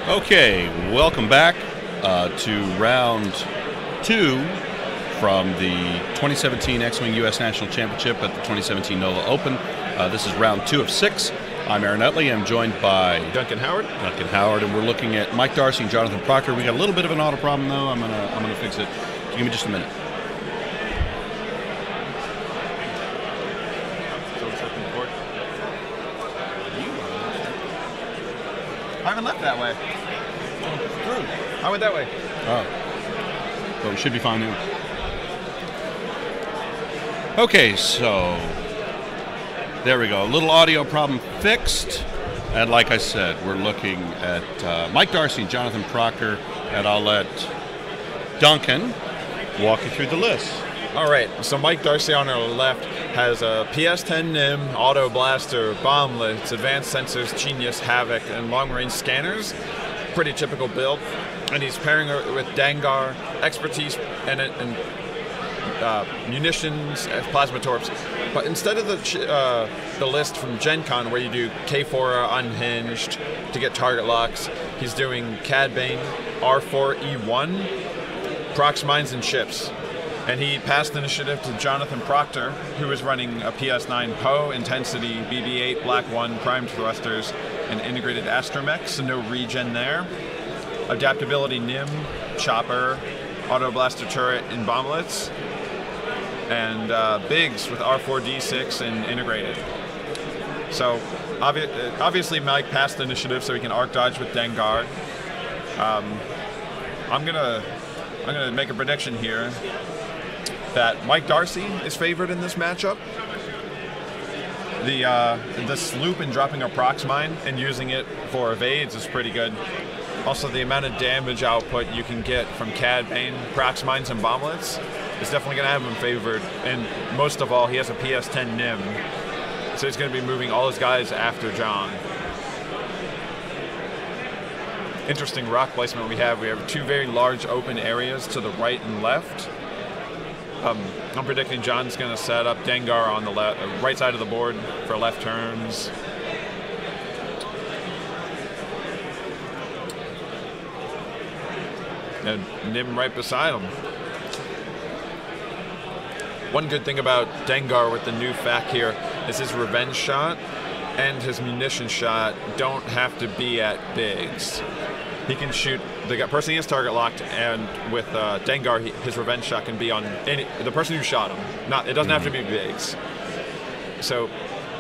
Okay, welcome back to round 2 from the 2017 X-Wing U.S. National Championship at the 2017 NOLA Open. This is round 2 of 6. I'm Aaron Utley. I'm joined by Duncan Howard, and we're looking at Mike Darcy and Jonathan Proctor. We got a little bit of an auto problem though. I'm gonna fix it. Give me just a minute. I haven't left that way. I went that way. Oh, but we should be fine now. Okay, so there we go. A little audio problem fixed. And like I said, we're looking at Mike Darcy and Jonathan Proctor, and I'll let Duncan walk you through the list. All right, so Mike Darcy on our left has a PS-10 NIM, Auto Blaster, Bomblets, Advanced Sensors, Genius, Havoc, and long-range scanners. Pretty typical build. And he's pairing her with Dengar, Expertise, and Munitions, Plasma Torps. But instead of the list from Gen Con where you do K4 Unhinged to get target locks, he's doing Cad Bane, R4E1, Prox Mines and Ships. And he passed the initiative to Jonathan Proctor, who is running a PS9 Poe, Intensity, BB-8, Black 1, Primed Thrusters, and Integrated Astromech, so no regen there. Adaptability NIM, Chopper, Auto Blaster Turret, and Bomblets. And Biggs with R4D6 and Integrated. So obviously Mike passed the initiative so he can arc dodge with Dengar. I'm gonna make a prediction here that Mike Darcy is favored in this matchup. The sloop and dropping a prox mine and using it for evades is pretty good. Also, the amount of damage output you can get from Cad Bane, prox mines, and bomblets is definitely going to have him favored. And most of all, he has a PS-10 NIM, so he's going to be moving all his guys after John. Interesting rock placement we have. We have two very large open areas to the right and left. I'm predicting John's going to set up Dengar on the right side of the board for left turns. And Nim right beside him. One good thing about Dengar with the new FAQ here is his revenge shot and his munition shot don't have to be at Biggs. He can shoot the person he has target locked, and with Dengar, his revenge shot can be on the person who shot him. It doesn't have to be Biggs. So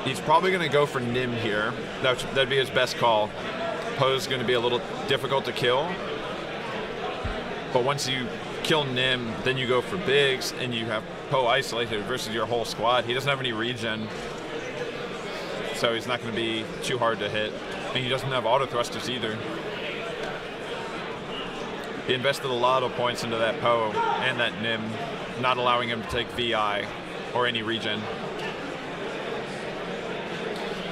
he's probably going to go for Nim here. That'd be his best call. Poe's going to be a little difficult to kill, but once you kill Nim, then you go for Biggs, and you have Poe isolated versus your whole squad. He doesn't have any regen, so he's not going to be too hard to hit, and he doesn't have auto thrusters either. He invested a lot of points into that Poe and that Nim, not allowing him to take VI or any regen.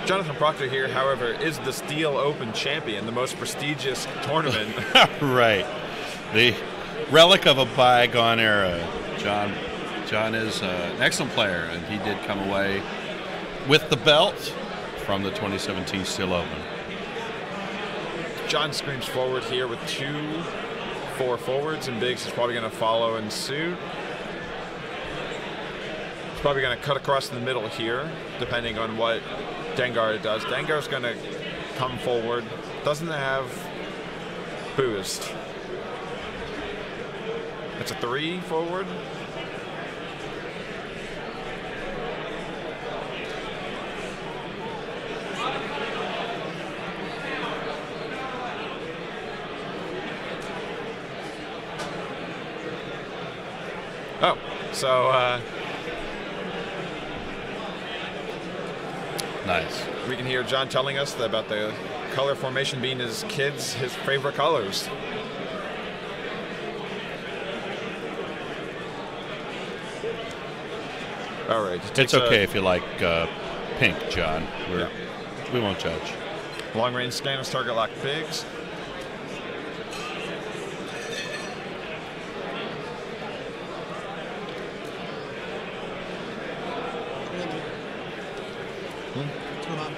Jonathan Proctor here, however, is the Steel Open champion, the most prestigious tournament. Right. The relic of a bygone era. John is an excellent player, and he did come away with the belt from the 2017 Steel Open. John screams forward here with 4 forwards, and Biggs is probably going to follow in suit. He's probably going to cut across the middle here, depending on what Dengar does. Dengar's going to come forward. Doesn't have boost. It's a 3 forward. Oh, so nice. We can hear John telling us about the color formation being his favorite colors. All right. It's okay if you like pink, John. We won't judge. Long range scanners target lock Biggs. What's going on?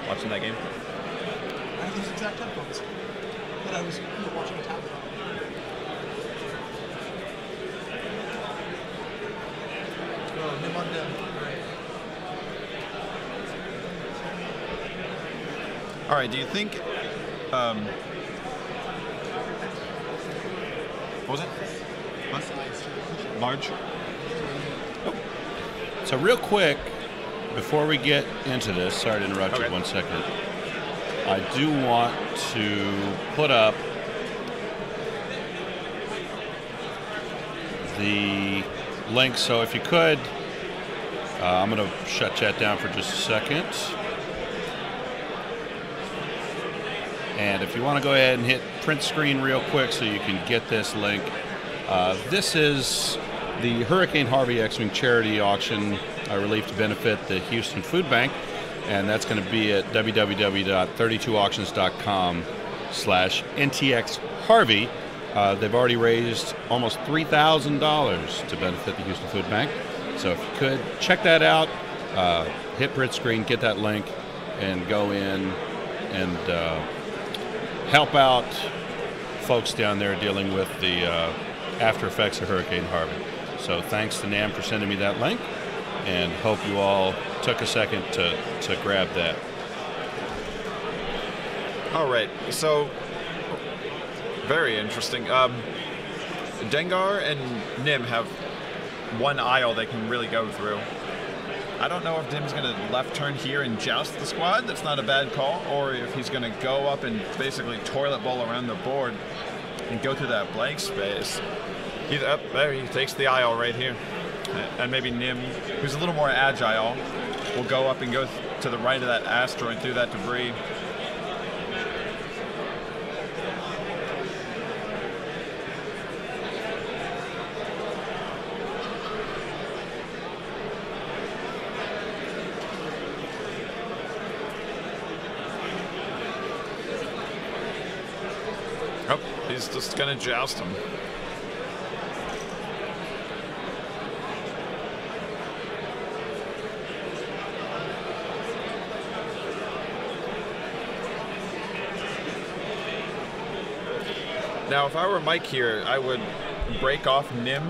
Watching that game. I have these exact headphones. thought I was watching a tablet. Oh, Nim on Nim. Right. All right. Do you think? What was it? What? Large. So real quick, before we get into this, sorry to interrupt you 1 second. I do want to put up the link. So if you could, I'm going to shut chat down for just a second. And if you want to go ahead and hit print screen real quick so you can get this link. This is the Hurricane Harvey X-Wing charity auction relief to benefit the Houston Food Bank. And that's going to be at www.32auctions.com/NTXHarvey. They've already raised almost $3,000 to benefit the Houston Food Bank. So if you could, check that out, hit print screen, get that link, and go in and help out folks down there dealing with the after effects of Hurricane Harvey. So thanks to NAM for sending me that link, and hope you all took a second to grab that. All right, so very interesting. Dengar and Nim have one aisle they can really go through. I don't know if Nim's going to left turn here and joust the squad. That's not a bad call. Or if he's going to go up and basically toilet bowl around the board and go through that blank space. Either up there, he takes the aisle right here. And maybe Nim, who's a little more agile, will go up and go to the right of that asteroid through that debris. Oh, he's just gonna joust him. Now, if I were Mike here, I would break off Nim,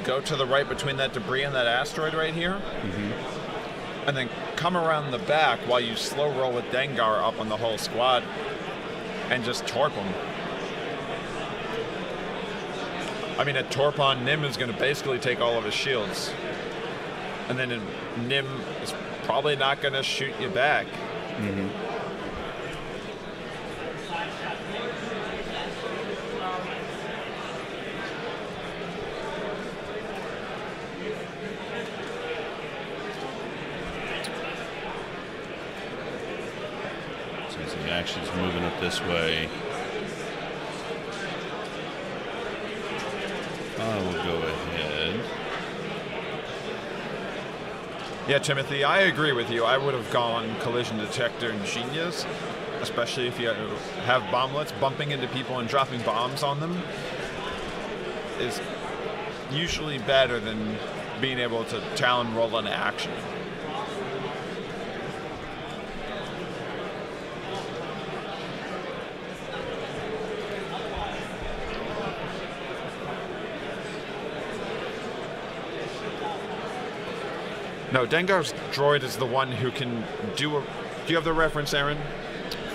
go to the right between that debris and that asteroid right here, and then come around the back while you slow roll with Dengar up on the whole squad and just torp him. I mean, a torp on Nim is going to basically take all of his shields. And then Nim is probably not going to shoot you back. The action's moving it this way. I will go ahead. Yeah, Timothy, I agree with you. I would have gone collision detector and genius, especially if you have bomblets. Bumping into people and dropping bombs on them is usually better than being able to Talon roll into action. No, Dengar's droid is the one who can do a... Do you have the reference, Aaron?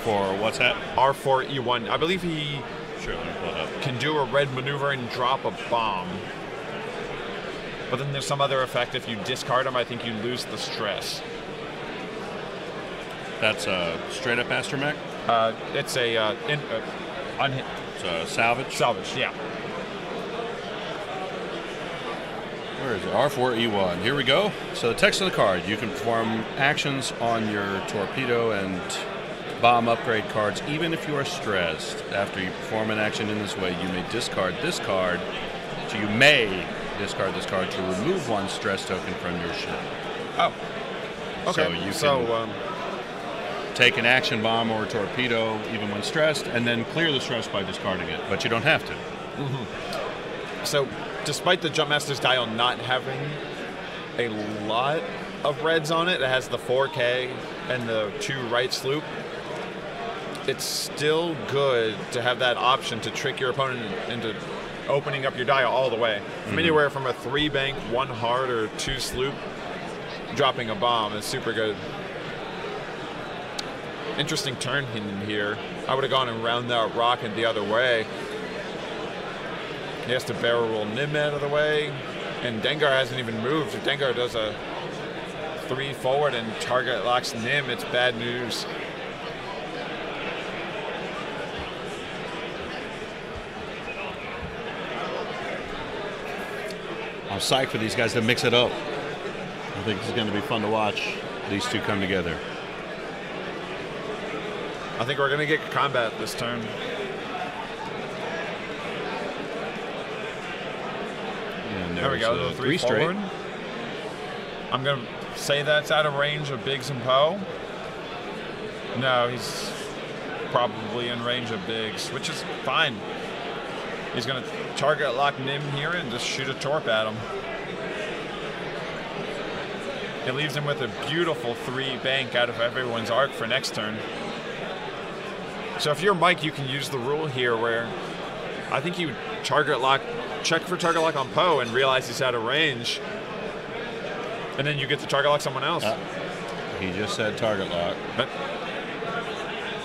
For what's that? R4E1. I believe he Sure, let me pull it up. can do a red maneuver and drop a bomb. But then there's some other effect. If you discard him, I think you lose the stress. That's a straight up astromech? It's a... It's a salvage? salvage, yeah. Where is it? R4E1. Here we go. So the text of the card. You can perform actions on your torpedo and bomb upgrade cards even if you are stressed. After you perform an action in this way, you may discard this card. So you may discard this card to remove one stress token from your ship. Oh. Okay. So you can take an action bomb or a torpedo even when stressed and then clear the stress by discarding it. But you don't have to. So, despite the Jumpmaster's dial not having a lot of reds on it, it has the 4K and the 2 right sloop. it's still good to have that option to trick your opponent into opening up your die all the way. From anywhere from a 3 bank, 1 hard, or 2 sloop, dropping a bomb is super good. Interesting turn in here. I would have gone around that rock and the other way. He has to barrel roll Nim out of the way, and Dengar hasn't even moved. If Dengar does a 3 forward and target locks Nim, it's bad news. I'm psyched for these guys to mix it up. I think it's going to be fun to watch these two come together. I think we're going to get combat this turn. And There we go, there's, the 3 forward. I'm going to say that's out of range of Biggs and Poe. No, he's probably in range of Biggs, which is fine. He's going to target lock Nim here and just shoot a torp at him. It leaves him with a beautiful 3 bank out of everyone's arc for next turn. So if you're Mike, you can use the rule here where I think you target lock, check for target lock on Poe and realize he's out of range. And then you get to target lock someone else. He just said target lock. But,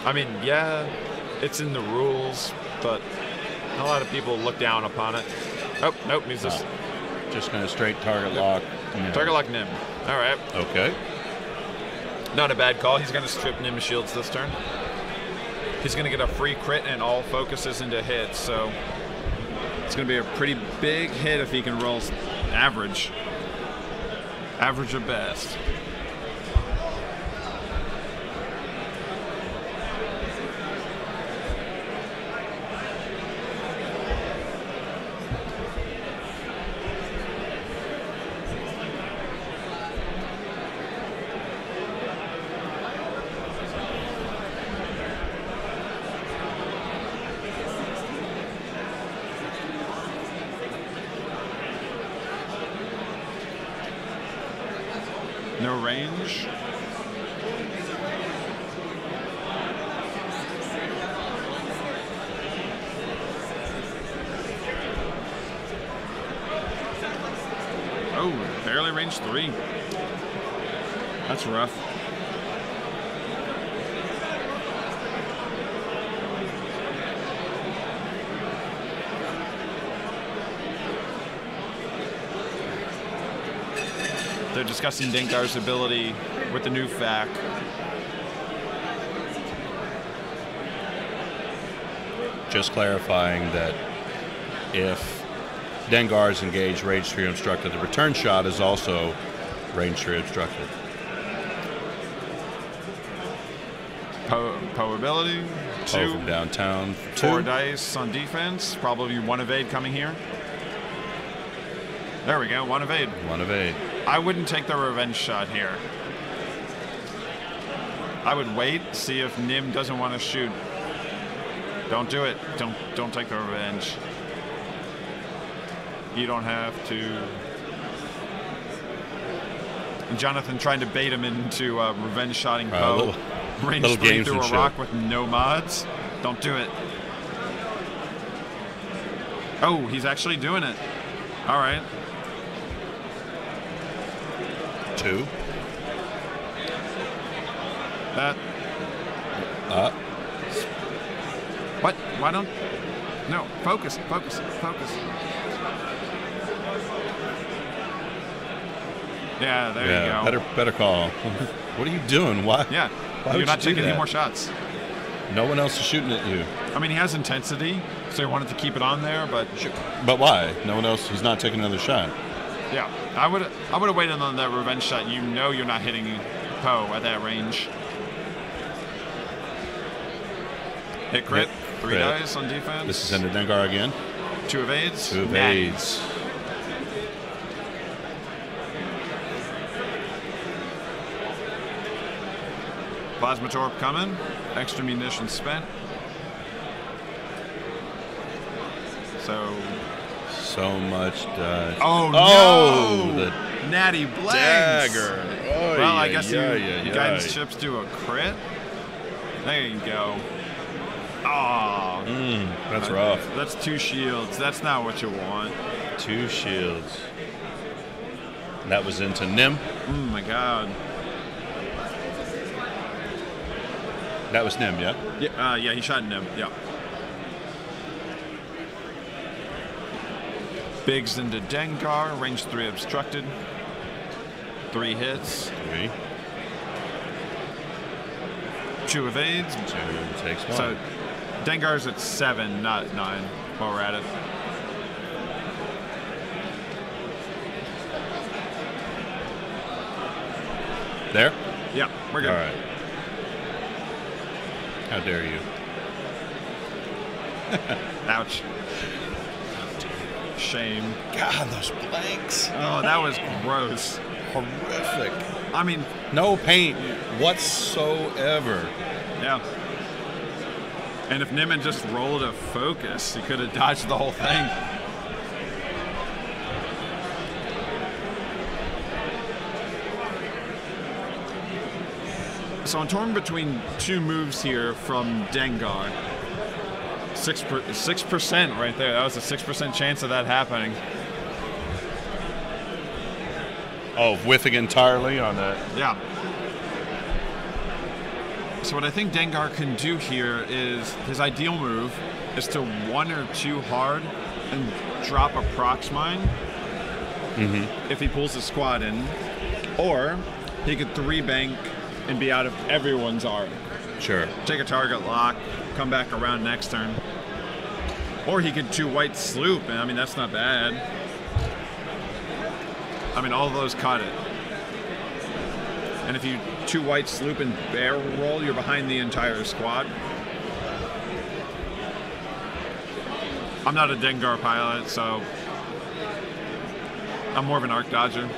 I mean, yeah, it's in the rules, but a lot of people look down upon it. Oh, nope, he's just going to straight target lock. Nim. Target lock Nim. All right. Okay. Not a bad call. He's going to strip Nim's shields this turn. He's going to get a free crit and all focuses into hits, so it's going to be a pretty big hit if he can roll average. Average at best. No range. Oh, barely range 3. That's rough. They're discussing Dengar's ability with the new FAQ. Just clarifying that if Dengar is engaged range 3 obstructed, the return shot is also range 3 obstructed. Poe ability. Poe 2 from downtown. 4 2. dice on defense. Probably 1 evade coming here. There we go. 1 evade. 1 evade. I wouldn't take the revenge shot here. I would wait, see if Nim doesn't want to shoot. Don't do it. Don't take the revenge. You don't have to. Jonathan trying to bait him into revenge shotting Poe. Range 3 through a rock with no mods. Don't do it. Oh, he's actually doing it. All right. 2. That. What? Why don't? No. Focus. Focus. Focus. Yeah. There you go. Better call. What are you doing? Why? Yeah. Why You're not taking any more shots. No one else is shooting at you. I mean, he has intensity, so he wanted to keep it on there, but. But why? No one else. He's not taking another shot. Yeah, I would have waited on that revenge shot. You know you're not hitting Poe at that range. Hit crit. 3 crit. dice on defense. This is into Dengar again. 2 evades. 2 evades. Plasma torp coming. Extra munitions spent. So much dodge. Oh, no! The Natty Blanks. dagger. Oh, Well, I guess you guidance chips do a crit. There you go. Oh, That's rough. that's 2 shields. That's not what you want. 2 shields. And that was into Nim. Oh my god. That was Nim, yeah? Yeah, he shot Nim. Yeah. Biggs into Dengar, range 3 obstructed. 3 hits. 3. 2 evades. 2 takes 1. So Dengar's at 7, not 9, while we're at it. There? Yeah, we're good. All right. How dare you? Ouch. Shame. God, those blanks. Oh, that was gross. Horrific. I mean, No paint whatsoever. yeah. And if Nim had just rolled a focus, he could have dodged the whole thing. So I'm torn between 2 moves here from Dengar. 6% right there. That was a 6% chance of that happening. Oh, whiffing entirely on that. Yeah. So what I think Dengar can do here is his ideal move is to 1 or 2 hard and drop a prox mine if he pulls his squad in, or he could 3 bank and be out of everyone's arc. Sure. Take a target lock, come back around next turn. Or he could 2 white sloop, and I mean that's not bad. I mean all of those cut it. And if you 2 white sloop and barrel roll, you're behind the entire squad. I'm not a Dengar pilot, so I'm more of an arc dodger.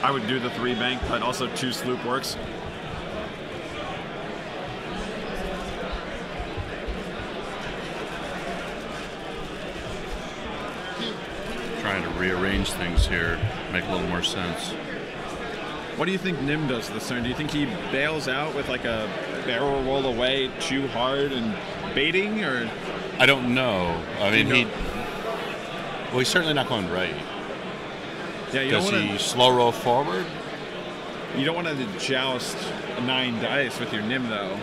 I would do the 3 bank, but also 2 sloop works. Trying to rearrange things here, make a little more sense. What do you think Nim does this turn? Do you think he bails out with like a barrel roll away too hard and baiting, or? I don't know. I mean, You know- well, he's certainly not going right. Yeah, you Does don't he want slow roll forward? to joust 9 dice with your Nim though.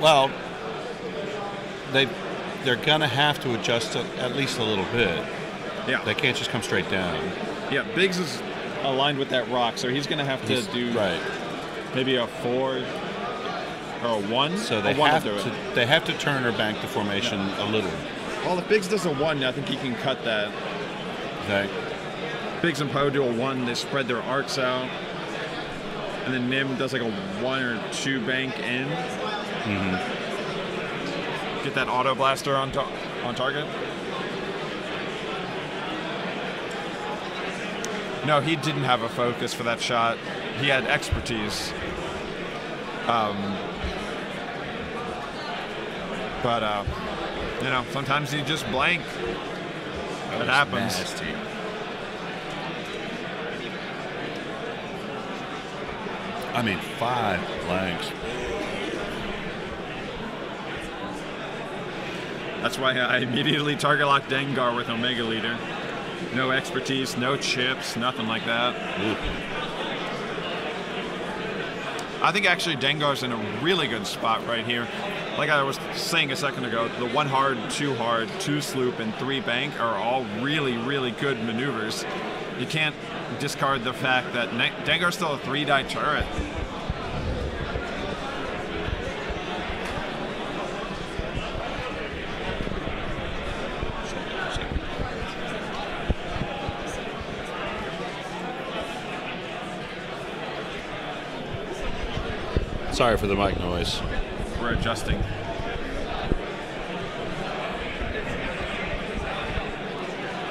Well, they're gonna have to adjust it at least a little bit. Yeah, They can't just come straight down. yeah. Biggs is aligned with that rock, so he's gonna have to do right. maybe a 4 or a 1. So a they 1 have will do to it. they have to turn or bank the formation a little. Well, if Biggs does a 1, I think he can cut that. Okay. Biggs and Poe do a 1, they spread their arcs out. And then Nim does like a 1 or 2 bank in. Get that auto blaster on target. No, he didn't have a focus for that shot. He had expertise. But you know, sometimes you just blank. That It was happens. nasty. I mean, 5 blanks. That's why I immediately target lock Dengar with Omega Leader. No expertise, no chips, nothing like that. Ooh. I think actually Dengar's in a really good spot right here. Like I was saying a second ago, the 1 hard, 2 hard, 2 sloop, and 3 bank are all really, really good maneuvers. You can't discard the fact that Dengar's still a 3-die turret. Sorry for the mic noise. We're adjusting.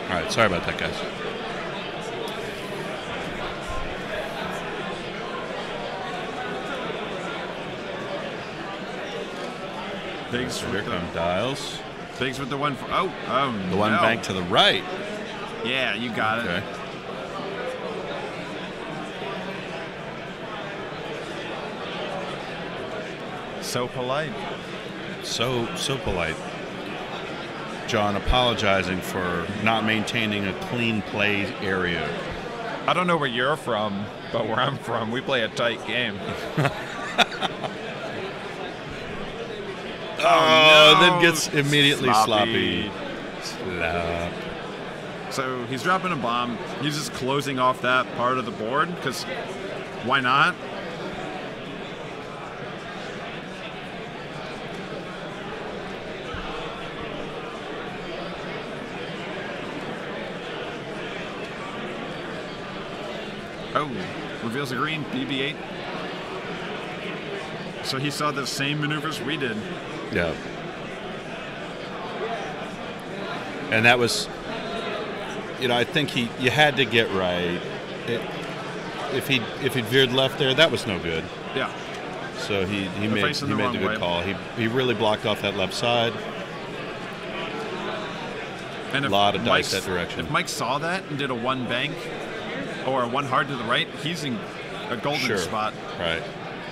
All right, sorry about that, guys. Biggs Here with come dials. Biggs with the 1 for The one no. bank to the right. Yeah, you got it. Okay. So polite. So polite. John apologizing for not maintaining a clean play area. I don't know where you're from, but where I'm from, we play a tight game. Oh, no. Then gets immediately sloppy. Slop. So he's dropping a bomb. He's just closing off that part of the board, because why not? Oh, reveals a green, BB-8. So he saw the same maneuvers we did. Yeah. And that was, I think you had to get right. If he veered left there, that was no good. Yeah. So he made the good call. He really blocked off that left side. And a lot of dice that direction. If Mike saw that and did a one bank or a one hard to the right, he's in a golden spot. Right.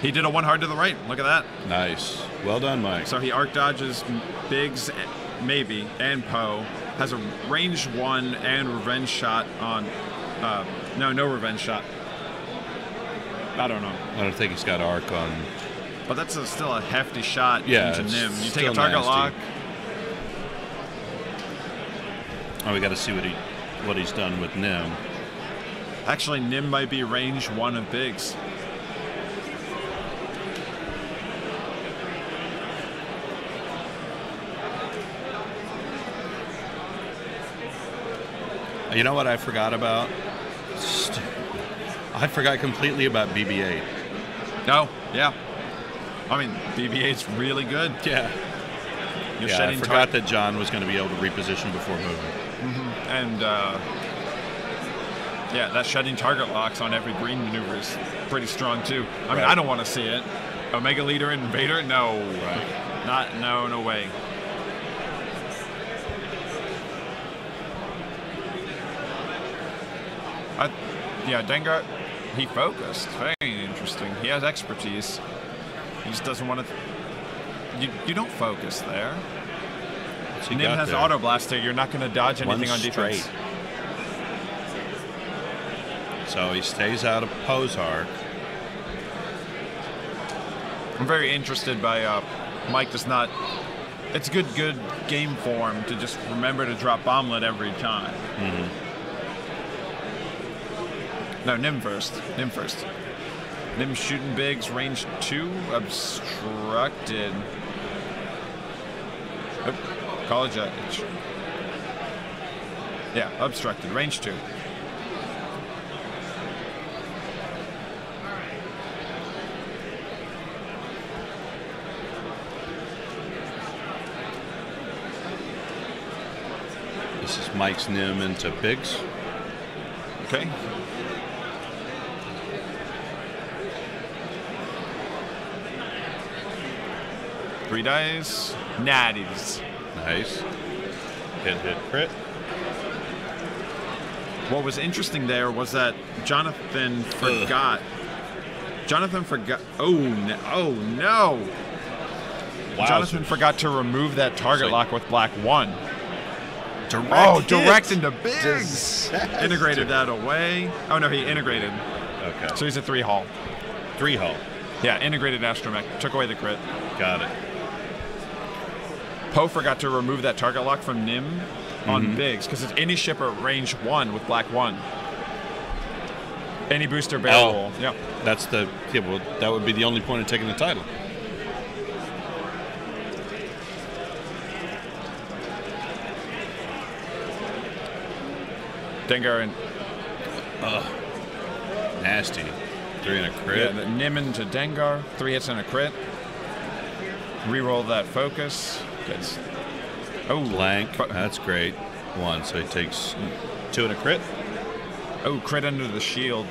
He did a one hard to the right. Look at that. Nice. Well done, Mike. So he arc dodges Biggs, maybe, and Poe. Has a range 1 and revenge shot on. No revenge shot. I don't know. I don't think he's got arc on. But that's still a hefty shot into Nim. You take a target nasty. lock. Oh, we got to see what he's done with Nim. Actually, Nim might be range 1 of Biggs. You know what I forgot about? I forgot completely about BB-8. No, yeah. I mean, BB-8's really good. Yeah. I forgot that John was going to be able to reposition before moving. Mm-hmm. And, that shedding target locks on every green maneuver is pretty strong, too. I mean, I don't want to see it. Omega Leader and Vader? No. Right. No way. Dengar, he focused. Very interesting. He has expertise. He just doesn't want to. You don't focus there. Nim has Auto Blaster. You're not going to dodge anything on defense. So he stays out of Poe's arc. I'm very interested by Mike does not. It's good game form to just remember to drop bomblet every time. Mm-hmm. No, Nim first. Nim shooting Biggs, range 2, obstructed. Oh, college edge. Yeah, obstructed, range 2. This is Mike's Nim into Biggs. Okay. Three dice. Natties. Nice. Hit, crit. What was interesting there was that Jonathan forgot. Oh no. Wow. Jonathan forgot to remove that target lock with black 1. Direct into Biggs. Integrated that away. Oh no, he integrated. Okay. So he's a 3-hull. 3-hull. Yeah, integrated astromech. Took away the crit. Got it. Poe forgot to remove that target lock from Nim on Biggs because it's any shipper range 1 with black 1. Any booster barrel roll. Yeah. That's that would be the only point of taking the title. Dengar and nasty. 3 and a crit. Yeah, Nim into Dengar. 3 hits and a crit. Reroll that focus. Gets blank. That's great. 1, so he takes 2 and a crit. Oh, crit under the shield.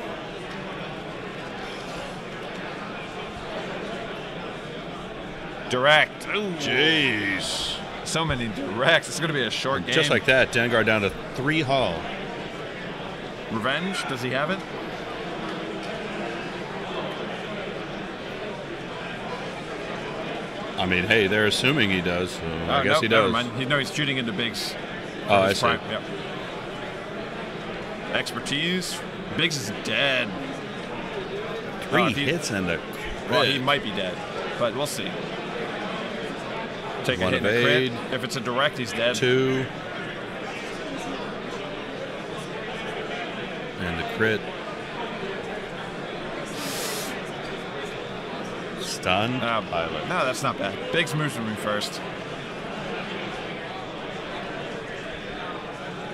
Direct. Oh, jeez. So many directs. It's going to be a short game. Just like that, Dengar down to 3-hull. Revenge? Does he have it? I mean, hey, they're assuming he does, so I guess he Never does. mind. He's shooting into Biggs. Oh, I see. Yep. Expertise. Biggs is dead. 3 hits and a Well, he crit. might be dead, but we'll see. Take a One hit and a evade. crit. If it's a direct, he's dead. 2. And a crit. Stun. Pilot. No, that's not bad. Biggs moves from me first.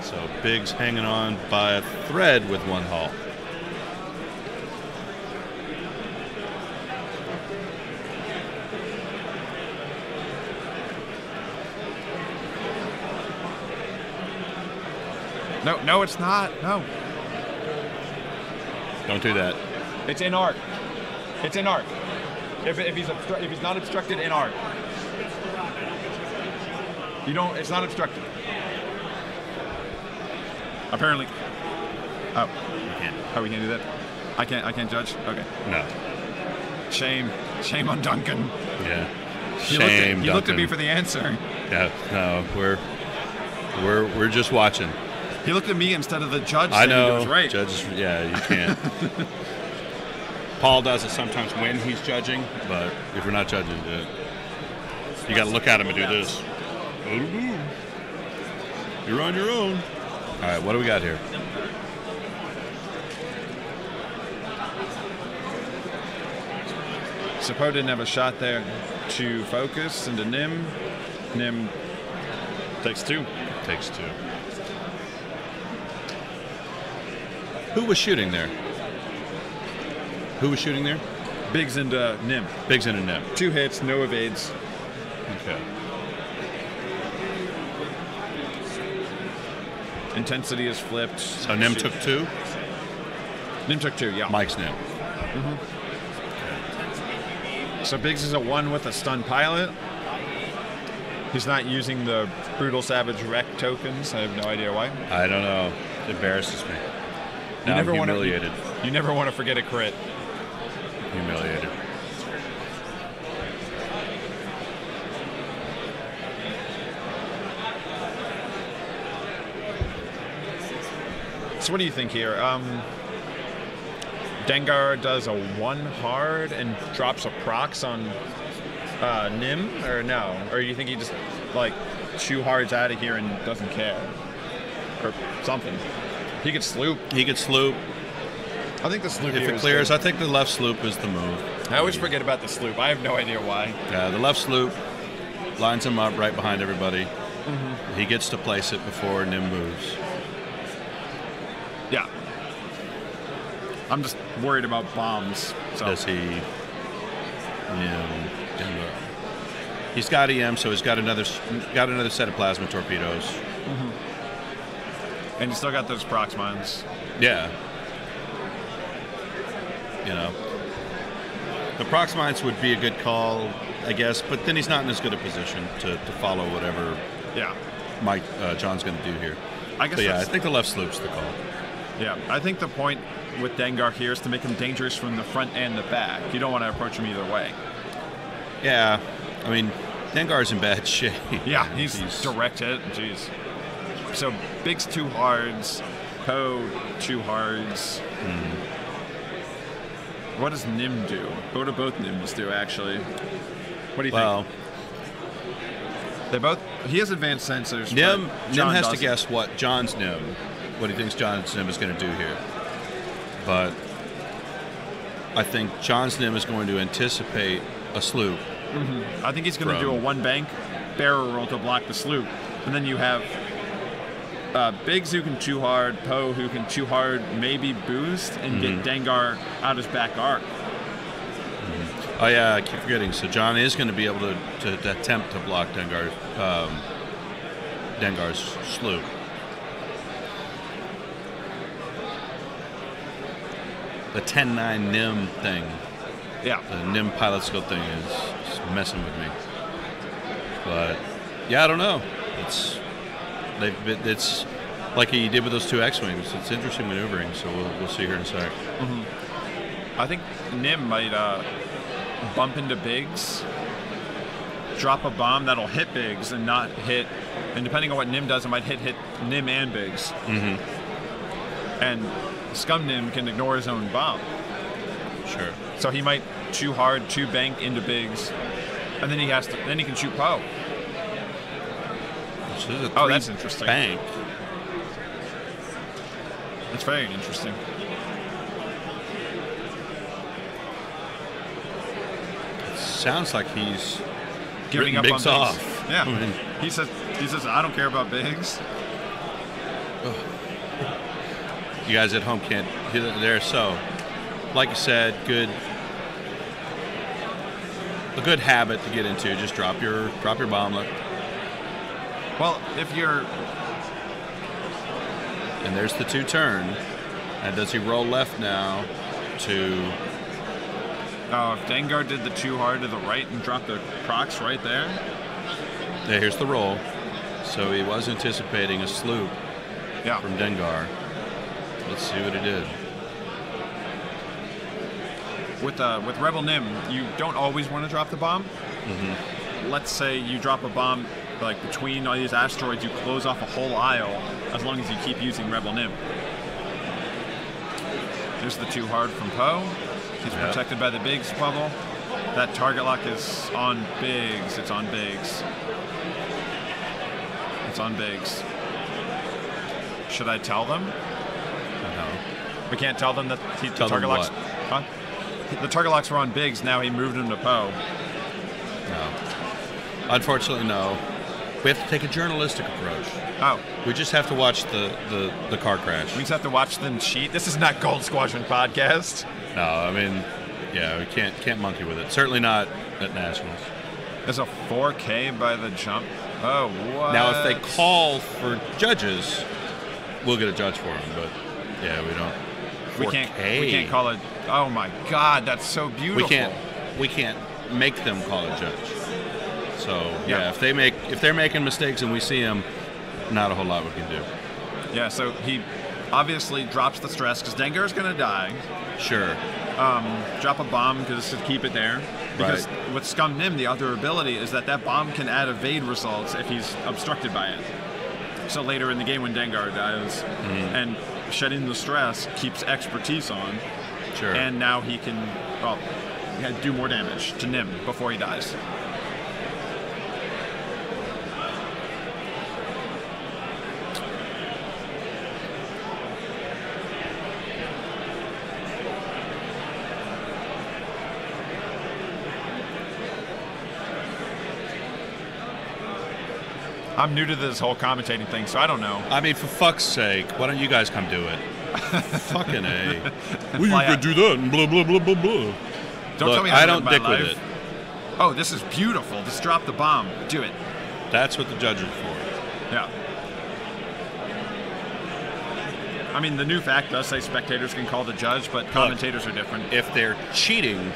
So Biggs hanging on by a thread with 1 hull. No, it's not. No. Don't do that. It's in arc. It's in arc. If he's not obstructed in arc. It's not obstructed. Apparently. Oh. You can't. Oh, we can't do that? I can't judge? Okay. No. Shame on Duncan. Yeah. He Shame. looked at me Duncan. for the answer. Yeah. No. We're just watching. He looked at me instead of the judge. I know. He was right. Judges. Yeah. You can't. Paul does it sometimes when he's judging, but if we're not judging, you got to look at him and do this. You're on your own. All right, what do we got here? Sapo didn't have a shot there to focus into Nim. Nim takes 2. Takes 2. Who was shooting there? Who was shooting there? Biggs into Nim. Biggs into Nim. 2 hits, no evades. Okay. Intensity is flipped. So Nim took 2? Nim took 2, yeah. Mike's Nim. So Biggs is a 1 with a stun pilot. He's not using the Brutal Savage Wreck tokens. I have no idea why. I don't know. It embarrasses me. Now I'm humiliated. You never want to forget a crit. Humiliated. So what do you think here? Dengar does a 1 hard and drops a procs on Nim, or no? Or you think he just like 2 hards out of here and doesn't care, or something? He could sloop. He could sloop. I think the sloop. If here it is clears, good. I think the left sloop is the move. I always forget about the sloop. I have no idea why. The left sloop lines him up right behind everybody. He gets to place it before Nim moves. Yeah. I'm just worried about bombs. So. Does he? Dengar. He's got EM, so he's got another set of plasma torpedoes. And you still got those prox mines. Yeah. You know, the prox mines would be a good call, I guess, but then he's not in as good a position to follow whatever Yeah. John's going to do here. I guess. So yeah, I that's- think the left sloop's the call. Yeah, I think the point with Dengar here is to make him dangerous from the front and the back. You don't want to approach him either way. Yeah, I mean, Dengar's in bad shape. Yeah, he's direct hit. Jeez. So Biggs 2 hards, Poe 2 hards. What does Nim do? What do both Nims do, actually? What do you Well, think? They both. He has advanced sensors. Nim but John has to doesn't. guess what John's Nim, what he thinks John's Nim is going to do here. But I think John's Nim is going to anticipate a sloop. I think he's going to do a 1 bank barrel roll to block the sloop, and then you have Biggs who can 2 hard, Poe who can 2 hard, maybe boost and get Dengar out his back arc. Oh yeah, I keep forgetting. So John is going to be able to attempt to block Dengar's sloop. The 10-9 Nim thing, Yeah. the Nim pilot skill thing is messing with me. But yeah, I don't know. It's like he did with those 2 X-wings. It's interesting maneuvering. So we'll see here in a sec. I think Nim might bump into Biggs drop a bomb that'll hit Biggs and not hit, and depending on what Nim does, it might hit Nim and Biggs. And Scum Nim can ignore his own bomb. Sure. So he might chew hard, chew bank into Biggs, and then he can shoot Poe. Oh, that's interesting. Bank. That's very interesting. Sounds like he's giving up Biggs on Biggs. off. Yeah. I mean, he says I don't care about Biggs. you guys at home can't hear it there. So, like you said, a good habit to get into. Just drop your bomblet. Well, if you're... And there's the 2-turn. And does he roll left now to... Oh, if Dengar did the 2 hard to the right and dropped the procs right there. Yeah, here's the roll. So he was anticipating a sloop from Dengar. Let's see what he did. With Rebel Nim, you don't always want to drop the bomb. Let's say you drop a bomb like between all these asteroids, you close off a whole aisle as long as you keep using Rebel Nim. There's the 2 hard from Poe. He's protected by the Biggs bubble. That target lock is on Biggs. It's on Biggs. It's on Biggs. Should I tell them? No. We can't tell them that the Tell target them locks. what? Huh? The target locks were on Biggs. Now he moved him to Poe. No. Unfortunately, no. We have to take a journalistic approach. Oh. We just have to watch the car crash. We just have to watch them cheat. This is not Gold Squadron podcast. No, I mean, yeah, we can't monkey with it. Certainly not at Nationals. There's a 4K by the jump. Oh, what? Now, if they call for judges, we'll get a judge for them. But yeah, we don't. 4K. We can't call it. Oh my God, that's so beautiful. We can't make them call a judge. So yeah, if they're making mistakes and we see them, not a whole lot we can do. Yeah, so he obviously drops the stress because Dengar's gonna die. Sure. Drop a bomb because to keep it there. Because with Scum Nim, the other ability is that bomb can add evade results if he's obstructed by it. So later in the game when Dengar dies, and shedding the stress keeps expertise on. Sure. And now he can do more damage to Nim before he dies. I'm new to this whole commentating thing, so I don't know. I mean, for fuck's sake, why don't you guys come do it? Fucking A. We could do that and blah, blah, blah, blah, blah. Don't tell me how to I don't live dick my with life. it. Oh, this is beautiful. Just drop the bomb. Do it. That's what the judges are for. Yeah. I mean, the new fact does say spectators can call the judge, but commentators are different. If they're cheating,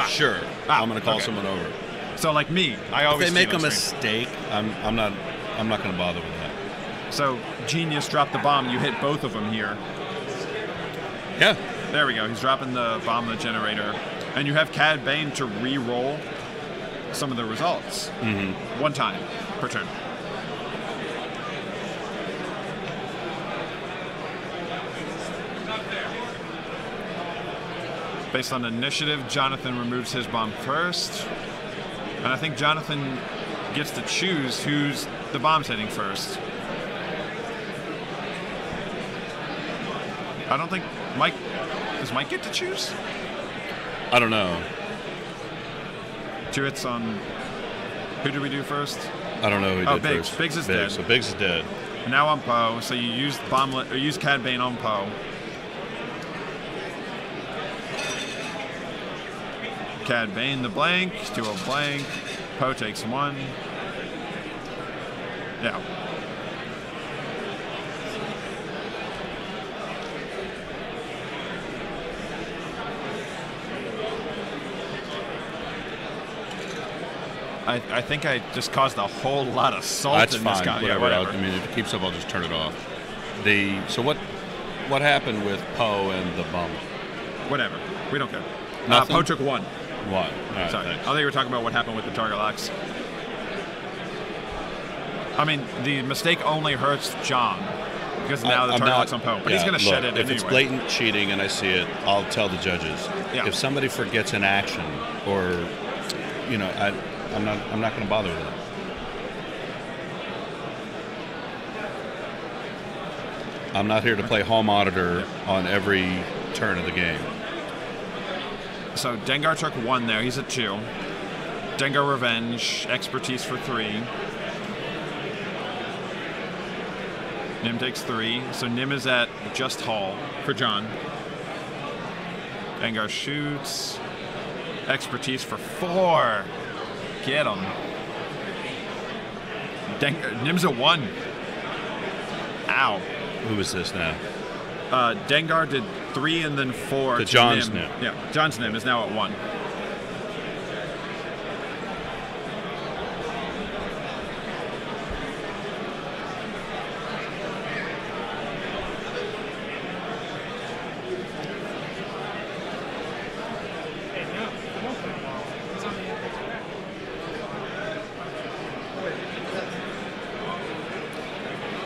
sure, I'm going to call someone over. So, like me, I always if they make cheat a on screen. mistake, I'm not going to bother with that. So, Genius dropped the bomb. You hit both of them here. Yeah. There we go. He's dropping the bomb on the generator. And you have Cad Bane to re-roll some of the results. One time per turn. Based on initiative, Jonathan removes his bomb first. And I think Jonathan gets to choose who's the bomb's hitting first. I don't think Mike... Does Mike get to choose? I don't know. 2 hits on... Who did we do first? I don't know who did Biggs. first. Biggs is dead. So Biggs is dead. Now on Poe, so you use bomblet or use Cad Bane on Poe. Cad Bane the blank to a blank. Poe takes 1. Yeah. I think I just caused a whole lot of salt That's in fine. this guy. Whatever. Yeah, whatever. I mean, if it keeps up, I'll just turn it off. So what happened with Poe and the bomb? Whatever. We don't care. Nothing? Poe took 1. What? All right, Sorry. thanks. I thought you were talking about what happened with the target locks. I mean, the mistake only hurts John because now the I'm turn not- locks on Poe. But yeah, he's going to look, shed it if anyway. it's blatant cheating and I see it, I'll tell the judges. Yeah. If somebody forgets an action, or I'm not going to bother with it. I'm not here to play hall monitor on every turn of the game. So Dengar took 1 there. He's at 2. Dengar Revenge, expertise for 3. Nim takes 3. So Nim is at just Hall for John. Dengar shoots. Expertise for 4. Get him. Nim's at 1. Ow. Who is this now? Dengar did 3 and then 4 To to John's Nim. Nim. Yeah, John's Nim is now at 1.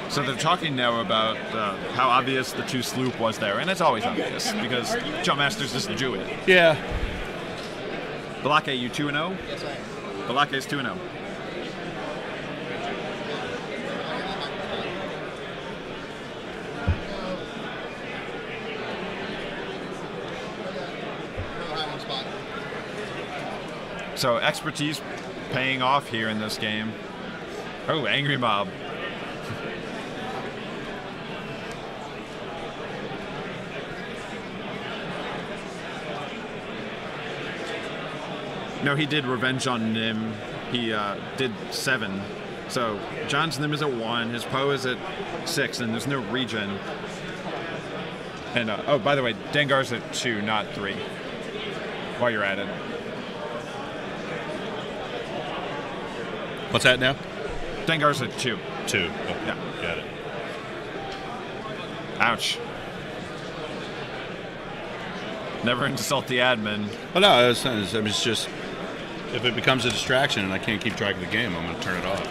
So they're talking now about how obvious the 2 sloop was there, and it's always obvious because Jump Masters doesn't do it. Yeah. Balake, you 2-0? Yes, I am. Balake is 2-0. So expertise paying off here in this game. Oh, Angry Mob. No, he did Revenge on Nim. He did 7. So John's Nim is at 1. His Poe is at 6, and there's no regen. And oh, by the way, Dengar's at 2, not 3. While you're at it. What's that now? Dengar's at 2. 2. Okay. Yeah. Got it. Ouch. Never insult the admin. Well, no, it's just if it becomes a distraction and I can't keep track of the game, I'm going to turn it off.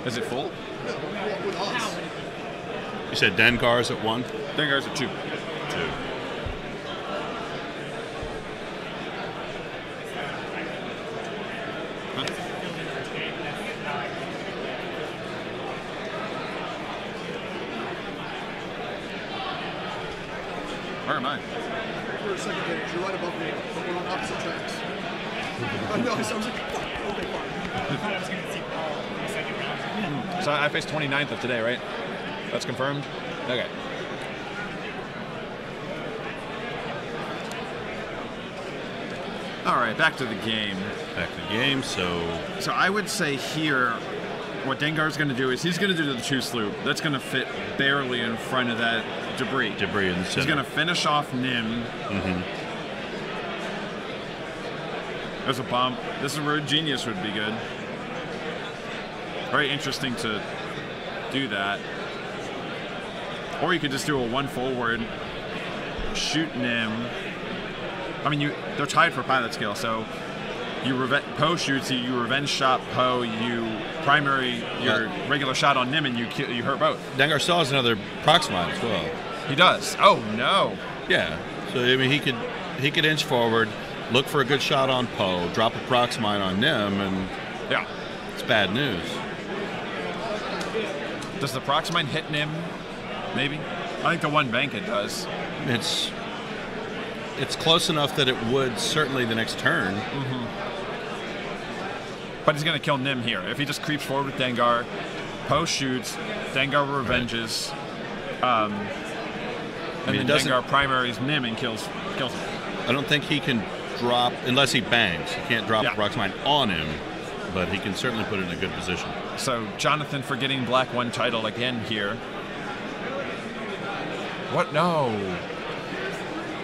Is it full? With us. You said Dengar's at 1? Dengar's at 2. 2. Where am I? For a second there, you're right above me, but we're on opposite tracks. I know, so I was like, fuck, okay, fine. So I faced 29th of today, right? That's confirmed? Okay. All right, back to the game. Back to the game, so So I would say here, what Dengar's going to do is he's going to do the 2 sloop. That's going to fit barely in front of that debris. debris in the center. He's going to finish off Nim. Mm-hmm. There's a bomb. This is where Genius would be good. Very interesting to do that. Or you could just do a 1 forward, shoot Nim. I mean, they're tied for pilot skill, so Poe shoots you revenge shot Poe, you primary your regular shot on Nim, and you hurt both. Dengar still has another proximite as well. He does. Oh no. Yeah. So I mean, he could inch forward, look for a good shot on Poe, drop a proximite on Nim, and Yeah. it's bad news. Does the proximite hit Nim? Maybe. I think the 1 bank it does. It's close enough that it would certainly the next turn. But he's going to kill Nim here. If he just creeps forward with Dengar, Poe shoots, Dengar revenges, and then Dengar primaries Nim and kills him. I don't think he can drop unless he bangs. He can't drop a proximite on him, but he can certainly put it in a good position. So Jonathan for getting Black 1 title again here. What? No.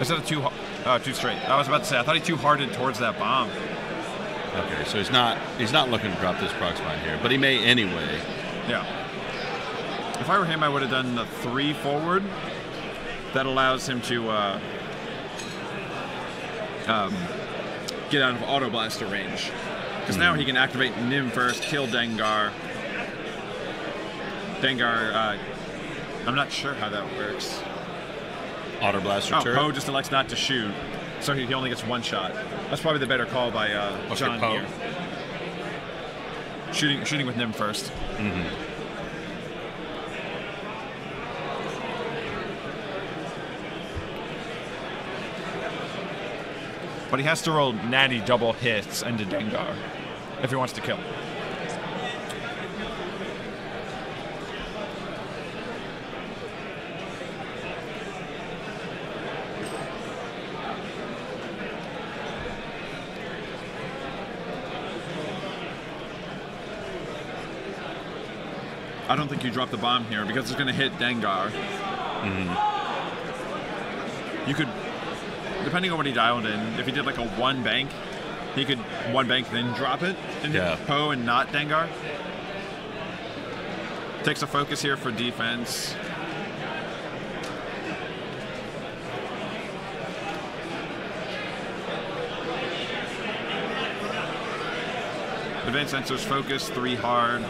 Is that a 2 straight? I was about to say, I thought he 2-hearted towards that bomb. Okay, so he's not looking to drop this proximite here, but he may anyway. Yeah. If I were him, I would have done the 3 forward. That allows him to get out of auto blaster range. Because now he can activate Nim first, kill Dengar. Dengar, I'm not sure how that works. Auto blaster turret. Poe just elects not to shoot, so he only gets one shot. That's probably the better call by John Poe. here. Shooting with Nim first. Mm-hmm. But he has to roll natty double hits into Dengar if he wants to kill. I don't think you drop the bomb here because it's going to hit Dengar. Mm-hmm. You could, depending on what he dialed in, if he did like a one bank, he could one bank then drop it into Poe and not Dengar. Takes a focus here for defense. Advanced sensors focus, 3 hard.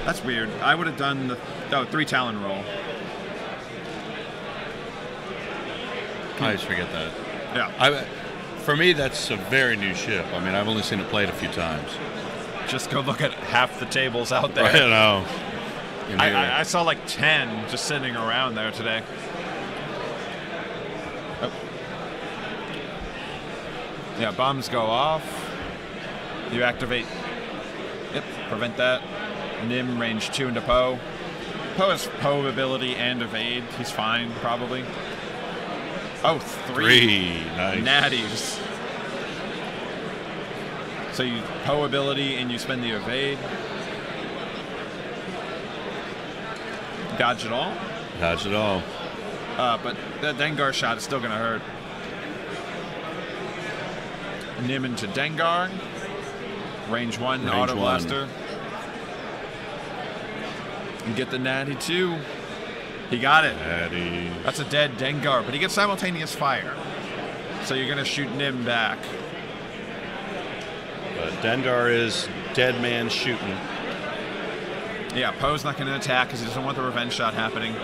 That's weird. I would have done the 3 Talon roll. I always forget that. Yeah. For me, that's a very new ship. I mean, I've only seen it played a few times. Just go look at half the tables out there. I know. I saw like 10 just sitting around there today. Oh. Yeah, bombs go off. You activate. Yep, prevent that. Nim range 2 into Poe. Poe has Poe ability and evade. He's fine, probably. Oh, 3. Nice. Natties. So you Poe ability and you spend the evade. Dodge it all? Dodge it all. But that Dengar shot is still going to hurt. Nim into Dengar. Range 1, Range auto 1. blaster. And get the natty 2. He got it. Natty. That's a dead Dengar, but he gets simultaneous fire. So you're going to shoot Nim back. But Dengar is dead man shooting. Yeah, Poe's not going to attack because he doesn't want the revenge shot happening.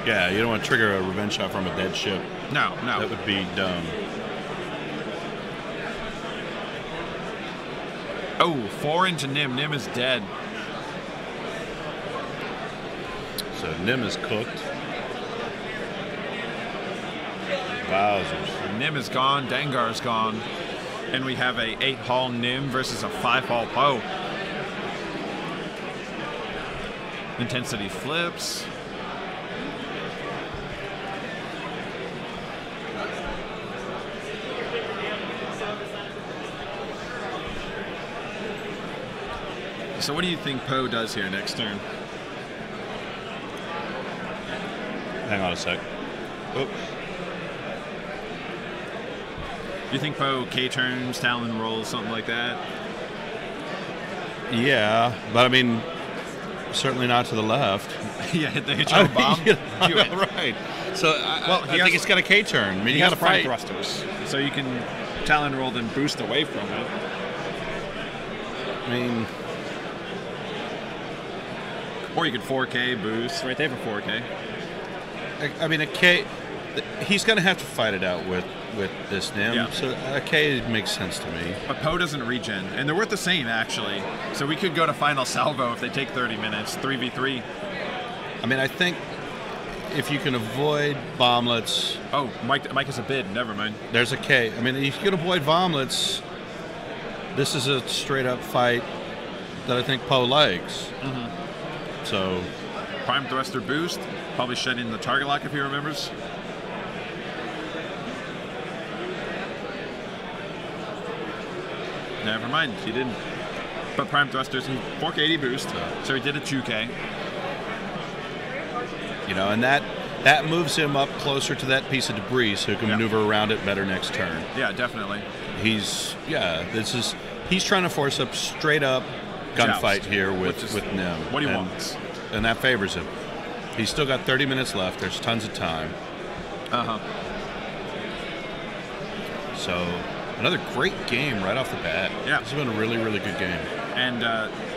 Yeah, you don't want to trigger a revenge shot from a dead ship. No. That would be dumb. Oh, 4 into Nim. Nim is dead. So Nim is cooked. Wowzers. Nim is gone. Dengar is gone. And we have a 8-hull Nim versus a 5-hull Poe. Intensity flips. So what do you think Poe does here next turn? Hang on a sec. Oops. Do you think Poe K-turns, Talon rolls, something like that? Yeah, but I mean, certainly not to the left. Yeah, hit the HO bomb. Right. So I think it's got a K-turn. I mean, you got to prime fight. thrusters, so you can Talon roll then boost away from it. I mean, or you could 4K boost. Right, they have a 4K. I mean, a K. He's going to have to fight it out with this Nim. Yeah. So a K makes sense to me. But Poe doesn't regen, and they're worth the same actually. So we could go to final salvo if they take 30 minutes, 3v3. I mean, I think if you can avoid bomblets. Oh, Mike has a bid. Never mind. There's a K. I mean, if you can avoid bomblets, this is a straight up fight that I think Poe likes. Mm-hmm. So, prime thruster boost, probably shedding the target lock if he remembers. Never mind, he didn't. But prime thrusters and 4K boost, so he did a 2K. You know, and that moves him up closer to that piece of debris, so he can maneuver around it better next turn. Yeah, definitely. He's trying to force up straight up gunfight here with Nim. What he wants. And that favors him. He's still got 30 minutes left. There's tons of time. Uh-huh. So Another great game right off the bat. Yeah. This has been a really, really good game. And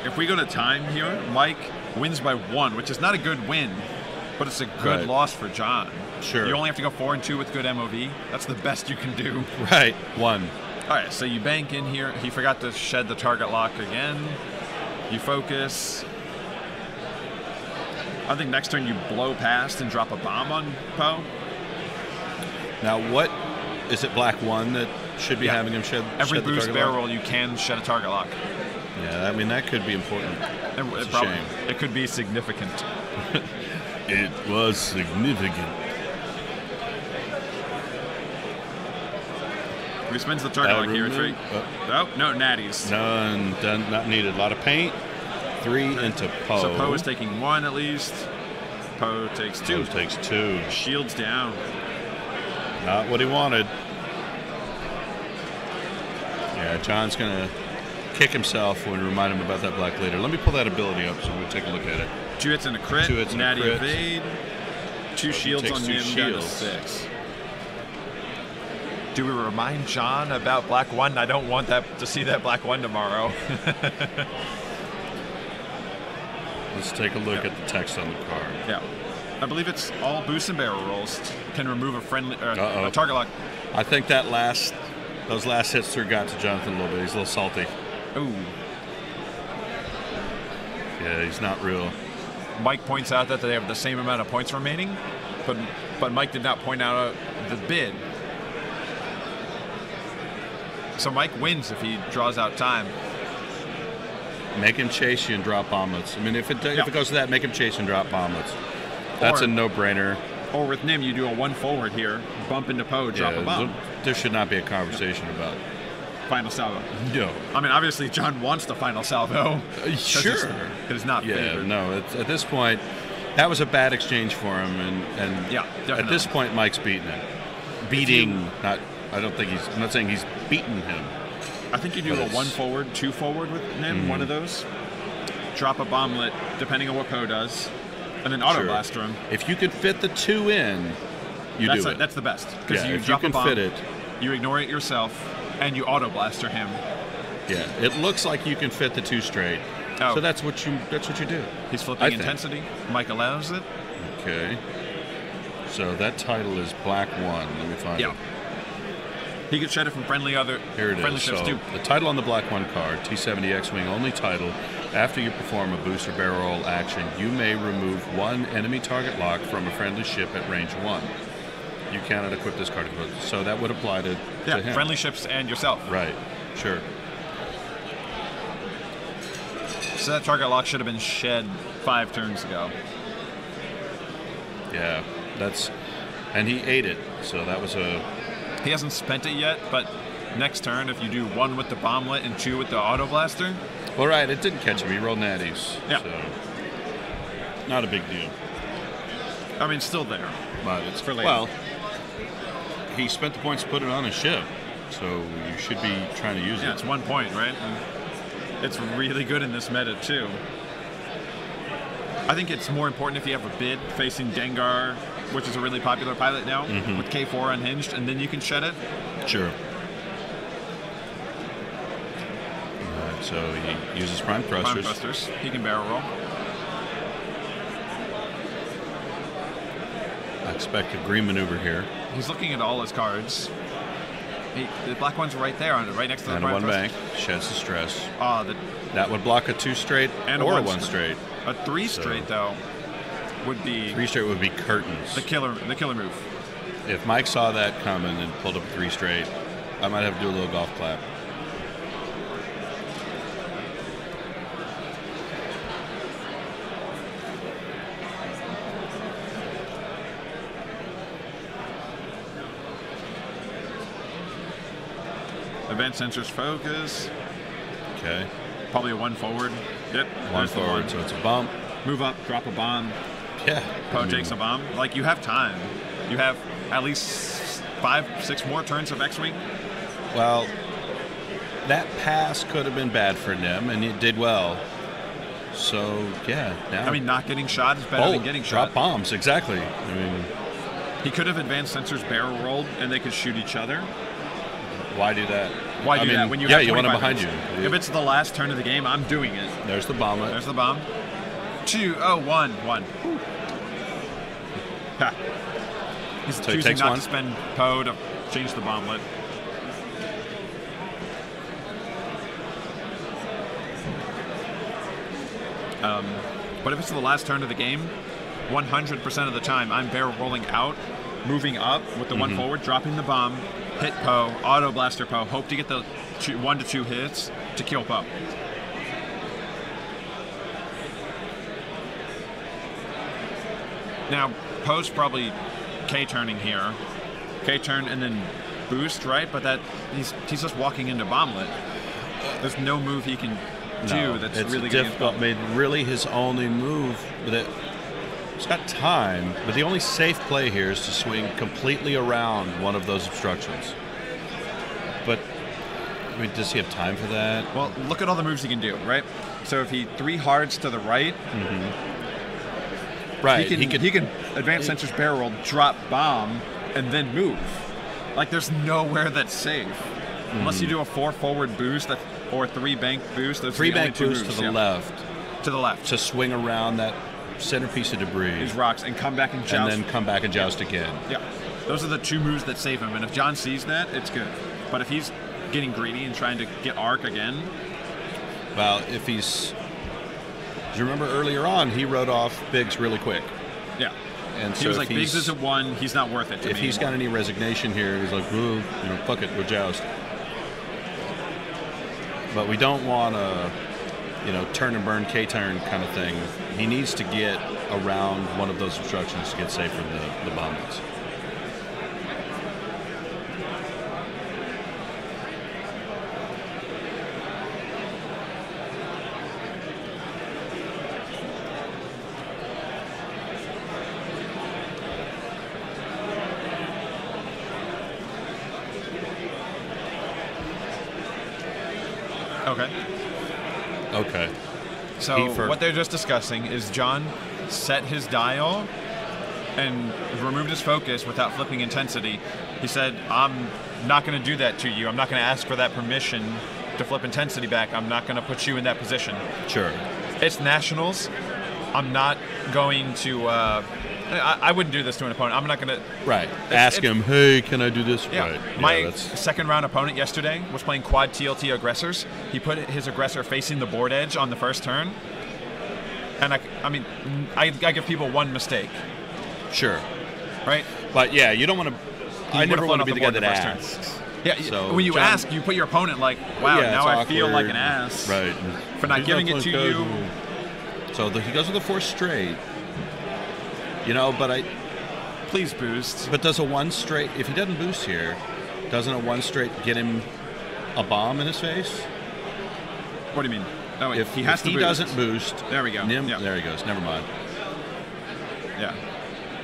if we go to time here, Mike wins by 1, which is not a good win, but it's a good loss for John. Sure. You only have to go 4 and 2 with good MOV. That's the best you can do. Right. 1. All right, so you bank in here. He forgot to shed the target lock again. You focus. I think next turn you blow past and drop a bomb on Poe. Now, what is it? Black 1 that should be having him shed every shed the boost target barrel lock? roll you can shed a target lock. Yeah, I mean that could be important. It's a shame. It could be significant. It was significant. He spins the target lock here. 3. Oh, no, natties. Done, not needed. A lot of paint. 3 into Poe. So Poe is taking 1 at least. Poe takes 2. Poe takes 2. Shields down. Not what he wanted. Yeah, John's going to kick himself when we remind him about that black later. Let me pull that ability up so we'll take a look at it. 2 hits and a crit. 2 hits and natty a crit. evade. 2 shields takes on 2 him down to shields. 6. Do we remind John about Black 1? I don't want that to see that Black 1 tomorrow. Let's take a look at the text on the card. Yeah. I believe it's all boost and barrel rolls can remove a friendly a target lock. I think those last hits through got to Jonathan a little bit. He's a little salty. Ooh. Yeah, he's not real. Mike points out that they have the same amount of points remaining, but Mike did not point out the bid. So Mike wins if he draws out time. Make him chase you and drop bomblets. I mean, if it goes to that, make him chase and drop bomblets. That's a no-brainer. Or with Nim, you do a 1 forward here, bump into Poe, drop a bomb. There should not be a conversation about Final salvo. No. I mean, obviously, John wants the final salvo. Sure. It is not favored. No. At this point, that was a bad exchange for him, and yeah, at this point, Mike's beating it. I'm not saying he's beaten him. I think you do a 1 forward, 2 forward with Nim, one of those. Drop a bomblet, depending on what Poe does, and then auto blaster him. If you could fit the 2 in, do it. That's the best. Because Yeah, you if drop you can a bomb, fit it. you ignore it yourself, and you auto blaster him. Yeah, it looks like you can fit the 2 straight. Oh. So that's what you do. He's flipping intensity. Mike allows it. Okay. So that title is Black 1. Let me find it. He could shed it from friendly is. ships So too. the title on the Black 1 card, T70 X-Wing only title. After you perform a boost or barrel roll action, you may remove 1 enemy target lock from a friendly ship at range 1. You cannot equip this card. So that would apply to him. Friendly ships and yourself. Right. Sure. So that target lock should have been shed 5 turns ago. Yeah. And he ate it. So that was He hasn't spent it yet, but next turn, if you do 1 with the bomblet and 2 with the auto blaster. All right, it didn't catch him. He rolled natties. Yeah. So not a big deal. I mean, still there. But it's for later. Well, he spent the points to put it on his ship, so you should be trying to use it. Yeah, it's 1 point, right? And it's really good in this meta, too. I think it's more important if you have a bid facing Dengar, which is a really popular pilot now, with K4 unhinged, and then you can shed it. Sure. So he uses prime thrusters. He can barrel roll. I expect a green maneuver here. He's looking at all his cards. The black one's right there, right next to the And a prime 1 thrusters. bank, sheds the stress. The That would block a 2 straight and or a a 1 straight. A 3 straight, though, would be 3 straight would be curtains. the killer move. If Mike saw that coming and pulled up a 3 straight, I might have to do a little golf clap. Event sensors focus. Okay. Probably a 1 forward. Yep. 1 forward, so it's a bump. Move up, drop a bomb. Yeah. Poe takes a bomb. Like, you have time. You have at least 5, 6 more turns of X-Wing. Well, that pass could have been bad for Nim, and it did well. So, yeah. Now I mean, not getting shot is better than getting shot. Drop bombs, exactly. I mean, he could have advanced sensors barrel rolled, and they could shoot each other. Why do that? Why do I mean, that when you yeah, have you want him 25 behind minutes? you. If it's the last turn of the game, I'm doing it. There's the bomblet. There's the bomb. 2, oh, 1. Ha. He's So he choosing takes not one. to spend Poe to change the bomblet. But if it's the last turn of the game, 100% of the time, I'm barrel rolling out, moving up with the one forward, dropping the bomb, hit Poe, auto blaster Poe, hope to get the 1 to 2 hits to kill Poe. Now, Poe's probably K-turning here. K-turn and then boost, right? But that he's just walking into bomblet. There's no move he can do that's it's really going to difficult. Made really his only move that he's got time, but the only safe play here is to swing completely around one of those obstructions. But I mean, does he have time for that? Well, look at all the moves he can do, right? So if he 3 hards to the right, Right. he can advance sensors barrel roll, drop bomb, and then move. Like there's nowhere that's safe. Unless you do a 4 forward boost or 3 bank boost. Those are 3 the only bank 2 boost moves, to the left To the left. to swing around that centerpiece of debris, These rocks and come back and joust. and then come back and joust again. Yeah. Those are the 2 moves that save him. And if John sees that, it's good. But if he's getting greedy and trying to get arc again, Well, if he's, do you remember earlier on he wrote off Biggs really quick, yeah. and so He was if like, Biggs is at 1, he's not worth it to if me he's got anymore. any resignation here, he's like, "Ooh, fuck it, we'll joust." But we don't want a, turn and burn K-turn kind of thing. He needs to get around one of those obstructions to get safe from the bomblets. Okay. Okay. So He for- what they're just discussing is John set his dial and removed his focus without flipping intensity. He said, I'm not going to do that to you. I'm not going to ask for that permission to flip intensity back. I'm not going to put you in that position. Sure. It's nationals. I'm not going to... I wouldn't do this to an opponent. I'm not going to... Right. Ask him, hey, can I do this? Yeah. Right. My That's second round opponent yesterday was playing quad TLT aggressors. He put his aggressor facing the board edge on the first turn. And I give people one mistake, sure. right? But yeah, you don't want to. I never want to be the guy the that board the first asks. Yeah, So, when you John- ask, you put your opponent like, wow, Yeah, now it's I feel like awkward. an ass Right. for not He's giving it to playing you. casual. So he goes with a 4 straight. Please boost. But does a 1 straight, if he doesn't boost here, doesn't a 1 straight get him a bomb in his face? What do you mean? Oh, wait, If he has to boost. doesn't boost, There we go. Nim, Yeah. there he goes. Never mind. Yeah.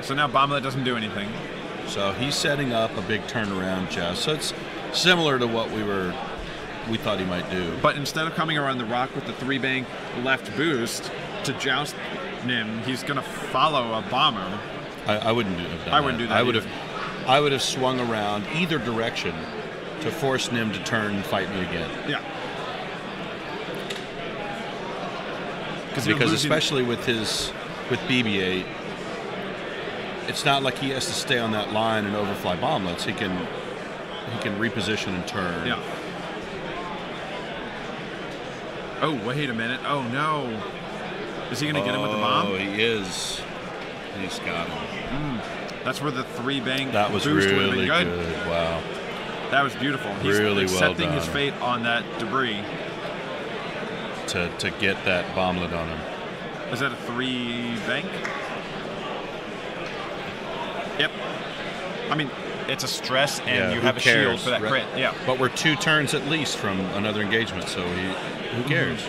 So now Bomblet doesn't do anything. So he's setting up a big turnaround chest. So it's similar to what we thought he might do. But instead of coming around the rock with the 3 bank left boost to joust Nim, he's going to follow a bomber. I wouldn't have done I wouldn't do that either. I would have swung around either direction to force Nim to turn and fight me again. Yeah. Because especially with BB-8, it's not like he has to stay on that line and overfly bomblets. He can reposition and turn. Yeah. Oh, wait a minute. Oh, no. Is he going to get him with the bomb? Oh, he is. He's got him. That's where the 3 bank That was boost would have really been good. Wow. That was beautiful. He's Really well accepting his done. fate on that debris. To get that bomblet on him. Is that a 3 bank? Yep. I mean, it's a stress, and Yeah, you who have a shield cares, for that right? crit. Yeah. But we're 2 turns at least from another engagement, so who cares?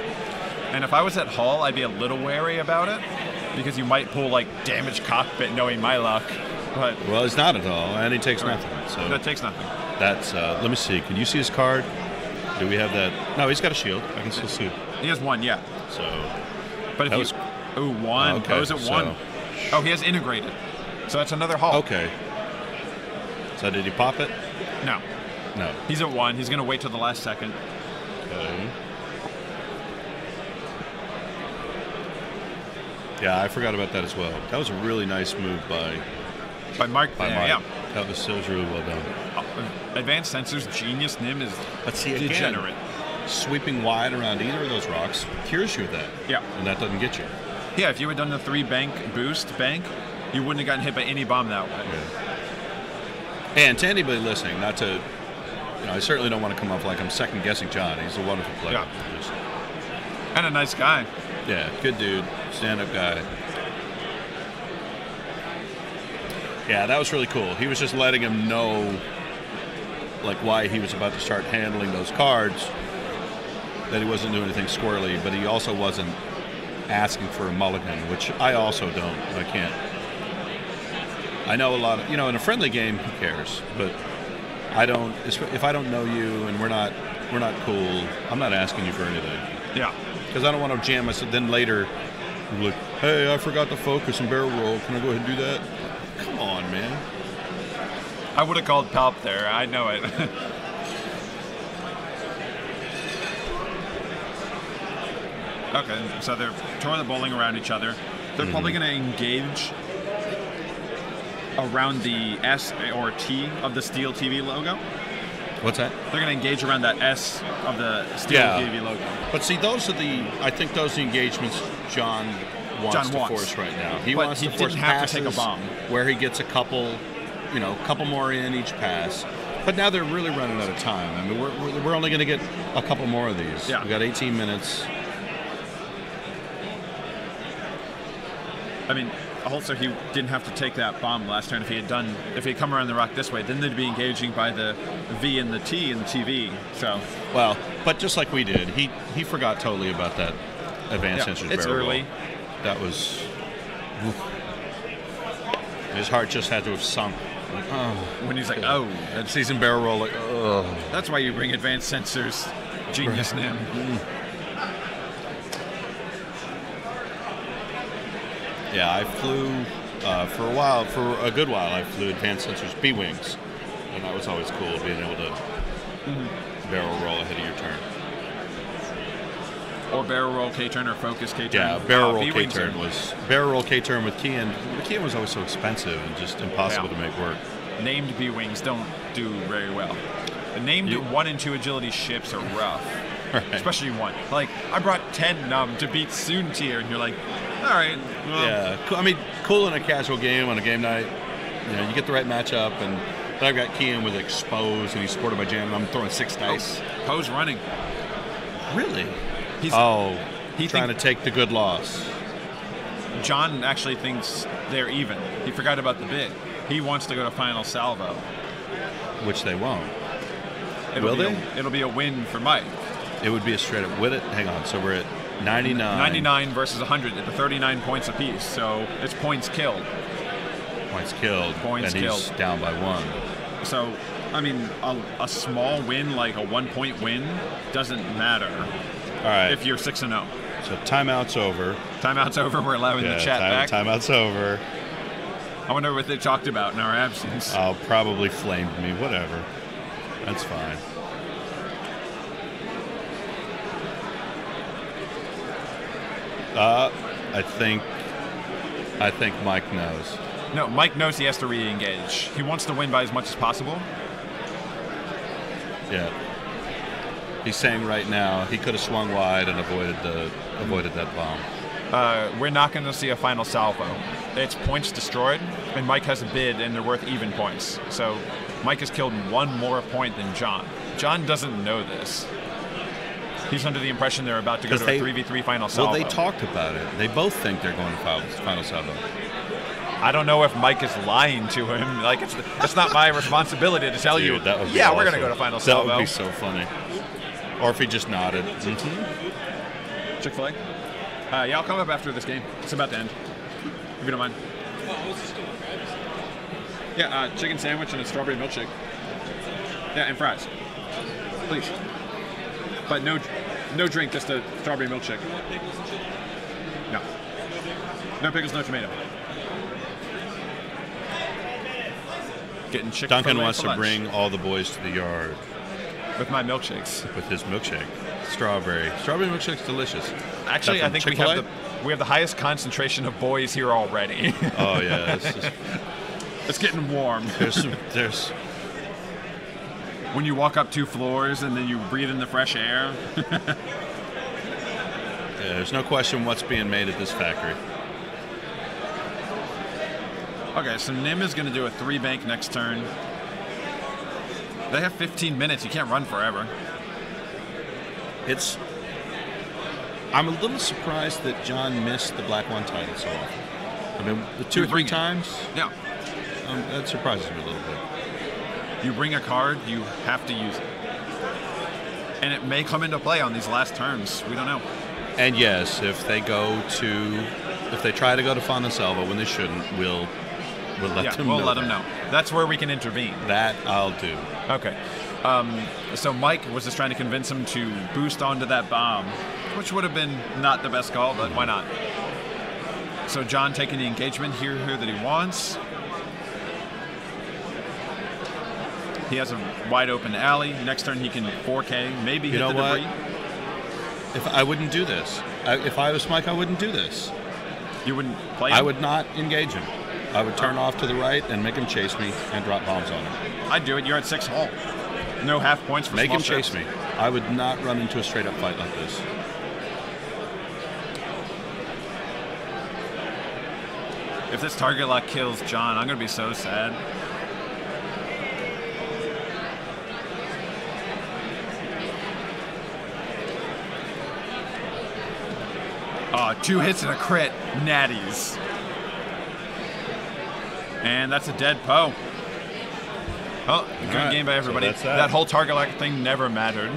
And if I was at Hull, I'd be a little wary about it, because you might pull, like, damage cockpit knowing my luck. But Well, it's not at all, and he takes nothing. So that takes nothing. that's, let me see. Can you see his card? Do we have that? No, he's got a shield. I can still see it. He has 1, yeah. So, But if That you... was- Ooh, 1. okay, Goes at 1. Oh, he has integrated. So that's another Hull. okay. So did he pop it? No. No. He's at 1. He's going to wait till the last second. Okay. Yeah, I forgot about that as well. That was a really nice move by Mark. Mike. Yeah. That was really well done. Advanced Sensors genius Nim is degenerate. Sweeping wide around either of those rocks cures you of that. Yeah. And that doesn't get you. Yeah, if you had done the 3 bank boost bank, you wouldn't have gotten hit by any bomb that way. Yeah. And to anybody listening, not to, I certainly don't want to come off like I'm second guessing John. He's a wonderful player. Yeah. And a nice guy. Yeah, good dude, stand-up guy. Yeah, that was really cool. He was just letting him know, like, why he was about to start handling those cards, that he wasn't doing anything squirrely, but he also wasn't asking for a mulligan, which I also don't. I can't. I know a lot of, in a friendly game, who cares? But I don't, if I don't know you and we're not cool, I'm not asking you for anything. Yeah. Because I don't want to jam us. Then later, you're like, hey, I forgot to focus and barrel roll. Can I go ahead and do that? Come on, man. I would have called Palp there. I know it. Okay, so they're toilet bowling around each other. They're probably going to engage around the S or T of the Steel TV logo. What's that? They're going to engage around that S of the Steel TV logo. But see, those are the engagements John wants to force right now. He wants to force passes to take a bomb where he gets a couple more in each pass. But now they're really running out of time. I mean, we're only going to get a couple more of these. Yeah. We got 18 minutes. I mean, also he didn't have to take that bomb last turn if he had come around the rock this way. Then they'd be engaging by the V and the T in the TV. So well, but just like we did, he forgot totally about that advanced sensors. It's barrel early. roll. That was his heart just had to have sunk. Like, oh, when he's like, oh, that season barrel roll, like, oh. That's why you bring advanced sensors, genius Nim. Yeah, I flew for a good while. I flew advanced sensors B-wings, and that was always cool, being able to barrel roll ahead of your turn. Or barrel roll K-turn or focus K-turn. Yeah, barrel roll K-turn with Kian. The Kian was always so expensive and just impossible to make work. Named B-wings don't do very well. The named 1 and 2 agility ships are rough. Right. Especially 1. Like, I brought 10 to beat Soon Tier, and you're like, all right. Well. Yeah, I mean, cool in a casual game on a game night. You get the right matchup, and then I've got Kian with Expose, and he's supported by Jan, and I'm throwing 6 dice. Poe's running. Really? He's trying to take the good loss. John actually thinks they're even. He forgot about the bid. He wants to go to final salvo. Which they won't. Will they? It'll be a win for Mike. It would be a straight up. Hang on. So we're at 99. 99 versus 100 at the 39 points apiece. So it's points killed. Points killed. Points killed. He's down by 1. So, I mean, a small win, like a 1-point win, doesn't matter. All right. If you're 6-0. So timeout's over. Timeout's over. We're allowing the chat back. Timeout's over. I wonder what they talked about in our absence. Probably flamed me. Whatever. That's fine. I think Mike knows. No, Mike knows he has to re-engage. He wants to win by as much as possible. Yeah. He's saying right now he could have swung wide and avoided that bomb. We're not going to see a final salvo. It's points destroyed, and Mike has a bid, and they're worth even points. So Mike has killed 1 more point than John. John doesn't know this. He's under the impression they're about to go to a 3v3 final salvo. Well, they talked about it. They both think they're going to final salvo. I don't know if Mike is lying to him. Like, it's not my responsibility to tell you, that would be yeah, awesome. we're going to go to final salvo. That would be so funny. Or if he just nodded. Chick-fil-A? Yeah, I'll come up after this game. It's about to end. If you don't mind. Yeah, chicken sandwich and a strawberry milkshake. Yeah, and fries. Please. But no drink, just a strawberry milkshake. No. No pickles, no tomato. getting Chick-fil-A Duncan wants for to lunch. bring all the boys to the yard With my milkshakes. with his milkshake. Strawberry milkshake's delicious. Actually, That I from think Chick-fil-A? we have the highest concentration of boys here already. Oh yeah, It's getting warm. there's When you walk up 2 floors and then you breathe in the fresh air. there's no question what's being made at this factory. Okay, so Nim is going to do a 3-bank next turn. They have 15 minutes. You can't run forever. I'm a little surprised that John missed the Black One title so often. I mean, 2 or 3 times. Yeah. That surprises me a little bit. You bring a card, you have to use it. And it may come into play on these last turns. We don't know. And yes, if they try to go to Fontainebleau when they shouldn't, we'll let them know. We'll let them know. That's where we can intervene. That I'll do. Okay. So Mike was just trying to convince him to boost onto that bomb, which would have been not the best call, but why not? So John taking the engagement here that he wants. He has a wide open alley. Next turn he can 4K, maybe hit the debris. If I wouldn't do this, if I was Mike, I wouldn't do this. You wouldn't play him? I would not engage him. I would turn off to the right and make him chase me and drop bombs on him. I'd do it. You're at 6 hole. No half points for Make small him chase ships. me. I would not run into a straight up fight like this. If this target lock kills John, I'm going to be so sad. Oh, 2 hits and a crit. Natties. And that's a dead Poe. Oh, good right, game by everybody. so that's that. That whole target lock thing never mattered.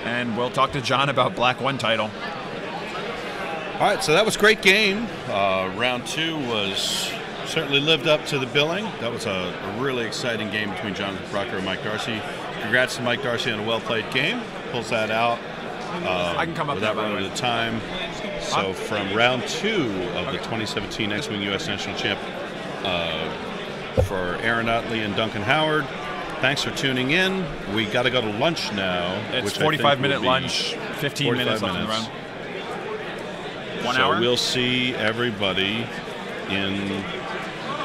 And we'll talk to John about Black One title. All right, so that was a great game. Round 2 was certainly lived up to the billing. That was a really exciting game between Jonathan Proctor and Mike Darcy. Congrats to Mike Darcy on a well-played game. Pulls that out. I can come up without there, by the running way. out of time. So from round 2 of the 2017 X-Wing U.S. National Champ for Aaron Utley and Duncan Howard, thanks for tuning in. We got to go to lunch now. It's which I think 45-minute will be lunch, 15 minutes left in the round. 1 so hour? we'll see everybody in,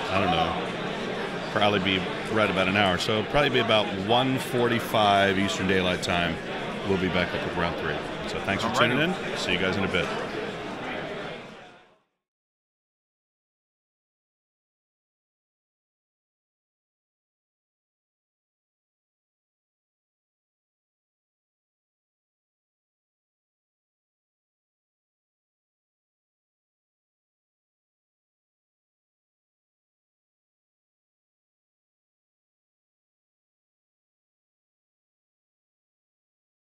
I don't know, probably be right about an hour. So it'll probably be about 1:45 Eastern Daylight Time. We'll be back up with round 3. So thanks for tuning in. See you guys in a bit.